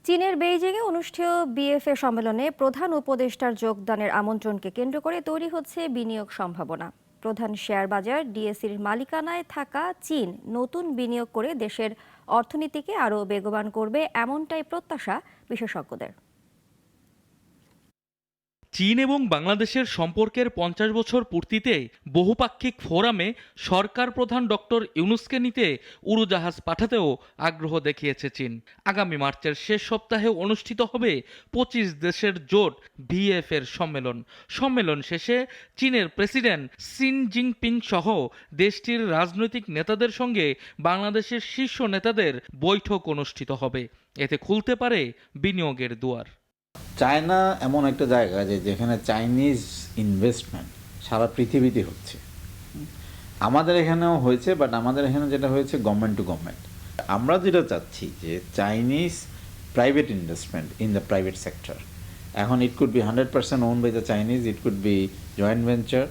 চীনের বেইজিংয়ে অনুষ্ঠেয় বিএফএ সম্মেলনে প্রধান উপদেষ্টার যোগদানের আমন্ত্রণকে কেন্দ্র করে তৈরি হচ্ছে বিনিয়োগ সম্ভাবনা। প্রধান শেয়ার বাজার ডিএসইর মালিকানায় থাকা চীন নতুন বিনিয়োগ করে দেশের অর্থনীতিকে আরও বেগবান করবে, এমনটাই প্রত্যাশা বিশেষজ্ঞদের। চীন এবং বাংলাদেশের সম্পর্কের 50 বছর পূর্তিতে বহুপাক্ষিক ফোরামে সরকার প্রধান ডক্টর ইউনূসকে নিতে উড়োজাহাজ পাঠাতেও আগ্রহ দেখিয়েছে চীন। আগামী মার্চের শেষ সপ্তাহে অনুষ্ঠিত হবে 25 দেশের জোট বিএফ এর সম্মেলন শেষে চীনের প্রেসিডেন্ট শি জিনপিং সহ দেশটির রাজনৈতিক নেতাদের সঙ্গে বাংলাদেশের শীর্ষ নেতাদের বৈঠক অনুষ্ঠিত হবে। এতে খুলতে পারে বিনিয়োগের দুয়ার। চায়না এমন একটা জায়গা যেখানে চাইনিজ ইনভেস্টমেন্ট সারা পৃথিবীতে হচ্ছে। আমাদের এখানেও হয়েছে, বাট আমাদের এখানে যেটা হয়েছে গভর্নমেন্ট টু গভর্নমেন্ট। আমরা যেটা চাচ্ছি যে Chinese private investment in the private sector. এখন it could be 100% own by the Chinese, it could be joint venture,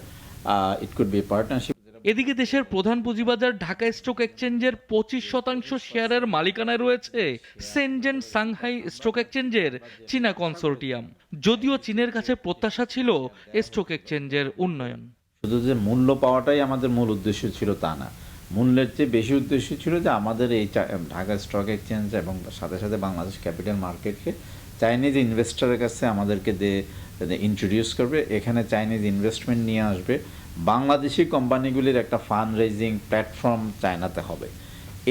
it could be partnership. এদিকে দেশের প্রধান পুঁজিবাজার ঢাকা স্টক এক্সচেঞ্জের 25% শেয়ারের মালিকানায় রয়েছে সেনজেন সাংহাই স্টক এক্সচেঞ্জের চীনা কনসোর্টিয়াম। যদিও চীনের কাছে প্রত্যাশা ছিল স্টক এক্সচেঞ্জের উন্নয়ন। শুধু যে মূল্য পাওয়াটাই আমাদের মূল উদ্দেশ্য ছিল তা না, মূল্যের চেয়ে বেশি উদ্দেশ্য ছিল যে আমাদের এই ঢাকা স্টক এক্সচেঞ্জ এবং সাথে সাথে বাংলাদেশ ক্যাপিটাল মার্কেটকে চাইনিজ ইনভেস্টরের কাছে আমাদেরকে ইন্ট্রোডিউস করবে। এখানে চাইনিজ ইনভেস্টমেন্ট নিয়ে আসবে, বাংলাদেশি কোম্পানিগুলির একটা ফান্ড রেজিং প্ল্যাটফর্ম চায়নাতে হবে।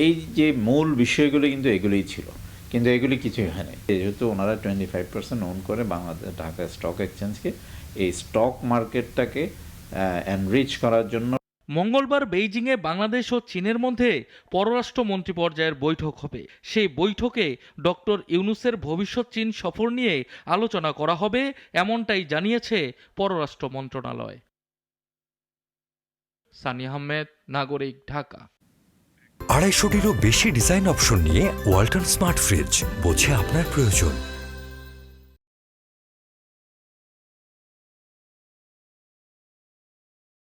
এই যে মূল বিষয়গুলি কিন্তু এগুলিই ছিল, কিন্তু এগুলি কিছুই হয়নি। যেহেতু ওনারা 25% ওন করে বাংলাদেশ ঢাকা স্টক এক্সচেঞ্জকে, এই স্টক মার্কেটটাকে এনরিচ করার জন্য মঙ্গলবার বেইজিংয়ে বাংলাদেশ ও চীনের মধ্যে পররাষ্ট্রমন্ত্রী পর্যায়ের বৈঠক হবে। সেই বৈঠকে ডক্টর ইউনূসের ভবিষ্যৎ চীন সফর নিয়ে আলোচনা করা হবে, এমনটাই জানিয়েছে পররাষ্ট্র মন্ত্রণালয়। সানি আহমেদ, নাগরিক, ঢাকা। 250টিরও বেশি ডিজাইন অপশন নিয়ে ওয়ালটন স্মার্ট ফ্রিজ, বোঝে আপনার প্রয়োজন।